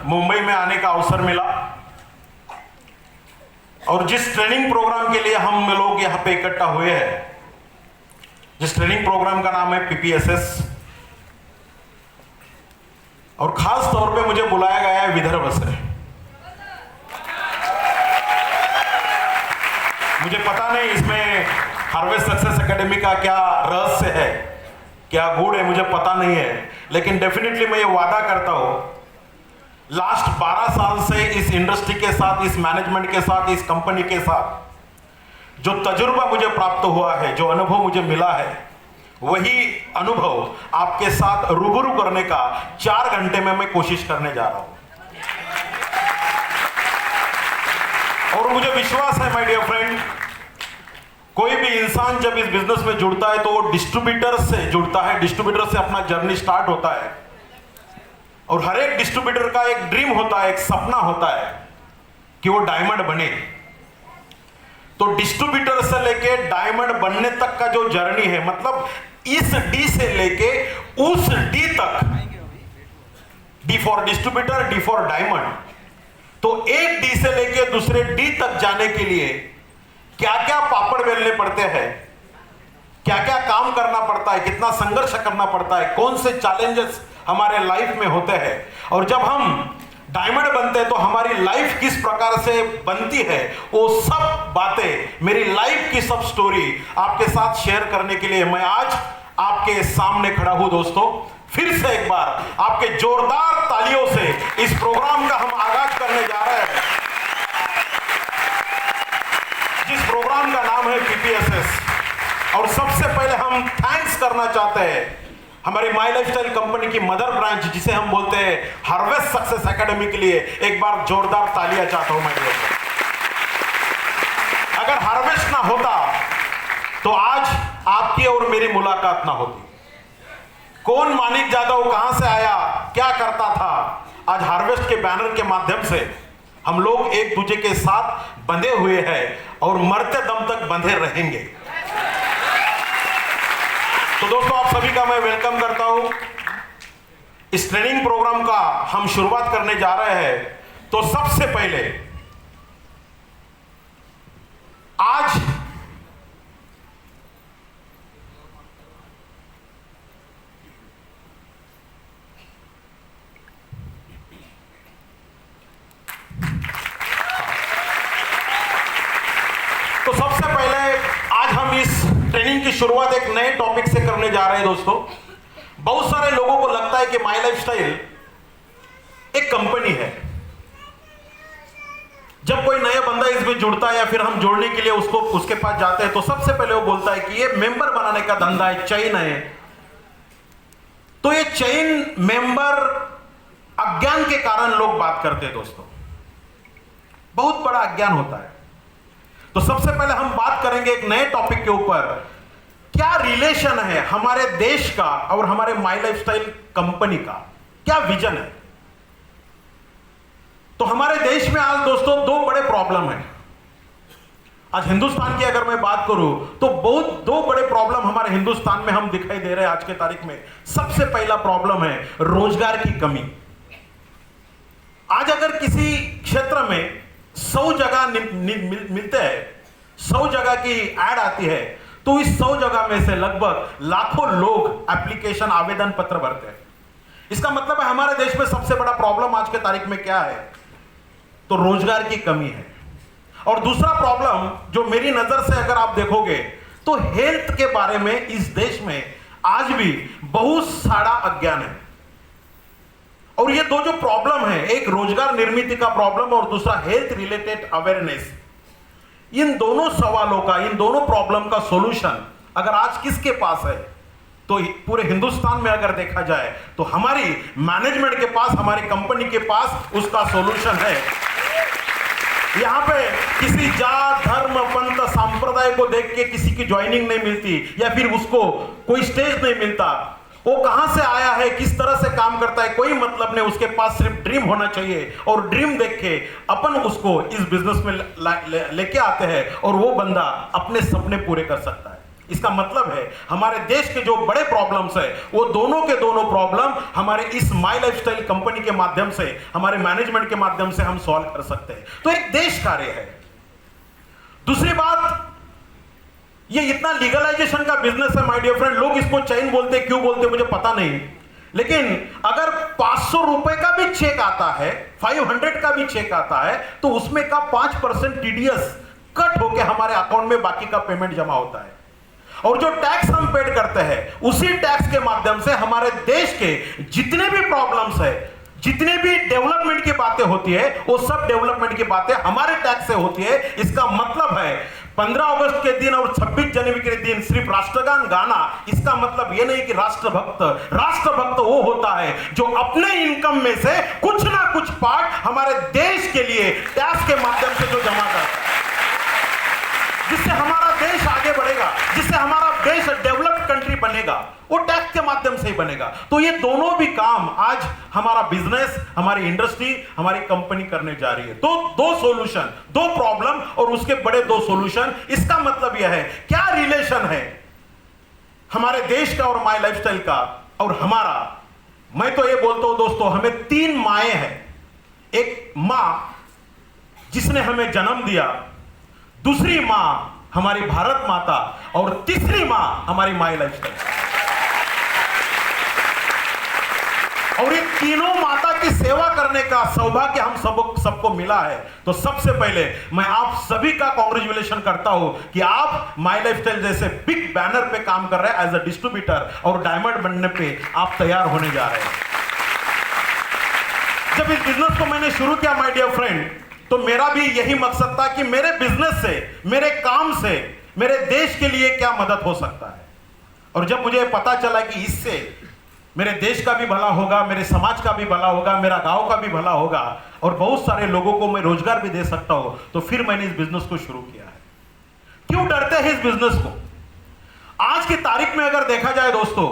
मुंबई में आने का अवसर मिला और जिस ट्रेनिंग प्रोग्राम के लिए हम लोग यहाँ पे इकट्ठा हुए हैं, जिस ट्रेनिंग प्रोग्राम का नाम है PPSS, और खास तौर पे मुझे बुलाया गया है विदर्भ से। मुझे पता नहीं इसमें हार्वेस्ट सक्सेस एकेडमी का क्या रहस्य है, क्या गुण है, मुझे पता नहीं है, लेकिन डेफिनेटली मैं ये वादा करता हूं, लास्ट 12 साल से इस इंडस्ट्री के साथ, इस मैनेजमेंट के साथ, इस कंपनी के साथ जो तजुर्बा मुझे प्राप्त हुआ है, जो अनुभव मुझे मिला है, वही अनुभव आपके साथ रूबरू करने का 4 घंटे में मैं कोशिश करने जा रहा हूं। और मुझे विश्वास है माय डियर फ्रेंड, कोई भी इंसान जब इस बिजनेस में जुड़ता है तो वो डिस्ट्रीब्यूटर से जुड़ता है, डिस्ट्रीब्यूटर से अपना जर्नी स्टार्ट होता है। और हर एक डिस्ट्रीब्यूटर का एक ड्रीम होता है, एक सपना होता है कि वो डायमंड बने। तो डिस्ट्रीब्यूटर से लेके डायमंड बनने तक का जो जर्नी है, मतलब इस डी से लेके उस डी तक, D for distributor, D for diamond, तो एक डी से लेके दूसरे डी तक जाने के लिए क्या क्या पापड़ बेलने पड़ते हैं, क्या क्या काम करना पड़ता है, कितना संघर्ष करना पड़ता है, कौन से चैलेंजेस हमारे लाइफ में होते हैं, और जब हम डायमंड बनते हैं तो हमारी लाइफ किस प्रकार से बनती है, वो सब बातें, मेरी लाइफ की सब स्टोरी आपके साथ शेयर करने के लिए मैं आज आपके सामने खड़ा हूं। दोस्तों, फिर से एक बार आपके जोरदार तालियों से इस प्रोग्राम का हम आगाज करने जा रहे हैं, जिस प्रोग्राम का नाम है PPSS। और सबसे पहले हम थैंक्स करना चाहते हैं हमारी माई लाइफस्टाइल कंपनी की मदर ब्रांच, जिसे हम बोलते हैं हार्वेस्ट सक्सेस एकेडमी, के लिए एक बार जोरदार तालियां चाहता हूं मैं। अगर हार्वेस्ट ना होता तो आज आपकी और मेरी मुलाकात ना होती। कौन मानिक जादव कहां से आया, क्या करता था, आज हार्वेस्ट के बैनर के माध्यम से हम लोग एक दूसरे के साथ बंधे हुए हैं और मरते दम तक बंधे रहेंगे। तो दोस्तों, आप सभी का मैं वेलकम करता हूं। इस ट्रेनिंग प्रोग्राम का हम शुरुआत करने जा रहे हैं। तो सबसे पहले आज हम इस ट्रेनिंग की शुरुआत एक नए टॉपिक से करने जा रहे हैं। दोस्तों, बहुत सारे लोगों को लगता है कि माई लाइफस्टाइल एक कंपनी है। जब कोई नया बंदा इसमें जुड़ता है या फिर हम जोड़ने के लिए उसके पास जाते हैं तो सबसे पहले वो बोलता है कि ये मेंबर बनाने का धंधा है, चेन है। तो ये चेन मेंबर अज्ञान के कारण लोग बात करते हैं। दोस्तों, बहुत बड़ा अज्ञान होता है। तो सबसे पहले हम बात करेंगे एक नए टॉपिक के ऊपर, क्या रिलेशन है हमारे देश का और हमारे माई लाइफस्टाइल कंपनी का, क्या विजन है। तो हमारे देश में आज दोस्तों 2 बड़े प्रॉब्लम हैं। आज हिंदुस्तान की अगर मैं बात करूं तो 2 बड़े प्रॉब्लम हमारे हिंदुस्तान में हम दिखाई दे रहे हैं आज के तारीख में। सबसे पहला प्रॉब्लम है रोजगार की कमी। आज अगर किसी क्षेत्र में 100 जगह मिलते हैं, 100 जगह की ऐड आती है, तो इस 100 जगह में से लगभग लाखों लोग एप्लीकेशन, आवेदन पत्र भरते हैं। इसका मतलब है हमारे देश में सबसे बड़ा प्रॉब्लम आज के तारीख में क्या है, तो रोजगार की कमी है। और दूसरा प्रॉब्लम जो मेरी नजर से अगर आप देखोगे तो हेल्थ के बारे में इस देश में आज भी बहुत सारा अज्ञान है। और ये 2 जो प्रॉब्लम है, एक रोजगार निर्मित का प्रॉब्लम और दूसरा हेल्थ रिलेटेड अवेयरनेस, इन दोनों सवालों का, इन दोनों प्रॉब्लम का सॉल्यूशन अगर आज किसके पास है, तो पूरे हिंदुस्तान में अगर देखा जाए तो हमारी मैनेजमेंट के पास, हमारी कंपनी के पास उसका सॉल्यूशन है। यहां पे किसी जात, धर्म, पंथ, संप्रदाय को देख के किसी की ज्वाइनिंग नहीं मिलती या फिर उसको कोई स्टेज नहीं मिलता। वो कहां से आया है, किस तरह से काम करता है, कोई मतलब नहीं। उसके पास सिर्फ ड्रीम होना चाहिए और ड्रीम देख के अपन उसको इस बिजनेस में लेके आते हैं और वो बंदा अपने सपने पूरे कर सकता है। इसका मतलब है हमारे देश के जो बड़े प्रॉब्लम्स है वो दोनों के दोनों प्रॉब्लम हमारे इस माई लाइफस्टाइल कंपनी के माध्यम से, हमारे मैनेजमेंट के माध्यम से हम सॉल्व कर सकते हैं। तो एक देश कार्य है। दूसरी बात, ये इतना लीगलाइजेशन का बिजनेस है माय डियर फ्रेंड, लोग इसको चेन बोलते क्यों बोलते मुझे पता नहीं, लेकिन अगर 500 रुपए का भी चेक आता है, 500 का भी चेक आता है, तो उसमें का 5% टीडीएस कट होके हमारे अकाउंट में बाकी का पेमेंट जमा होता है। और जो टैक्स हम पेड करते हैं उसी टैक्स के माध्यम से हमारे देश के जितने भी प्रॉब्लम्स है, जितने भी डेवलपमेंट की बातें होती है, वो सब डेवलपमेंट की बातें हमारे टैक्स से होती है। इसका मतलब है 15 अगस्त के दिन और 26 जनवरी के दिन सिर्फ राष्ट्रगान गाना, इसका मतलब यह नहीं कि राष्ट्रभक्त वो होता है जो अपने इनकम में से कुछ ना कुछ पार्ट हमारे देश के लिए टैक्स के माध्यम से जो जमा करता है, जिससे हमारा देश आगे बढ़ेगा, जिससे हमारा देश डेवलप्ड कंट्री बनेगा, वो टैक्स के माध्यम से ही बनेगा। तो ये दोनों भी काम आज हमारा बिजनेस, हमारी इंडस्ट्री, हमारी कंपनी करने जा रही है। तो दो सॉल्यूशन, दो प्रॉब्लम और उसके बड़े दो सॉल्यूशन। इसका मतलब यह है क्या रिलेशन है हमारे देश का और माई लाइफस्टाइल का और हमारा। मैं तो ये बोलता हूं दोस्तों, हमें 3 माएं हैं। एक मां जिसने हमें जन्म दिया, दूसरी मां हमारी भारत माता और तीसरी मां हमारी माई लाइफस्टाइल। और ये तीनों माता की सेवा करने का सौभाग्य हम सबको मिला है। तो सबसे पहले मैं आप सभी का कांग्रेचुलेशन करता हूं कि आप माई लाइफस्टाइल जैसे बिग बैनर पे काम कर रहे हैं एज अ डिस्ट्रीब्यूटर, और डायमंड बनने पे आप तैयार होने जा रहे हैं। जब इस बिजनेस को मैंने शुरू किया माय डियर फ्रेंड, तो मेरा भी यही मकसद था कि मेरे बिजनेस से, मेरे काम से मेरे देश के लिए क्या मदद हो सकता है। और जब मुझे पता चला कि इससे मेरे देश का भी भला होगा, मेरे समाज का भी भला होगा, मेरा गांव का भी भला होगा और बहुत सारे लोगों को मैं रोजगार भी दे सकता हूं, तो फिर मैंने इस बिजनेस को शुरू किया है। क्यों डरते हैं इस बिजनेस को? आज की तारीख में अगर देखा जाए दोस्तों,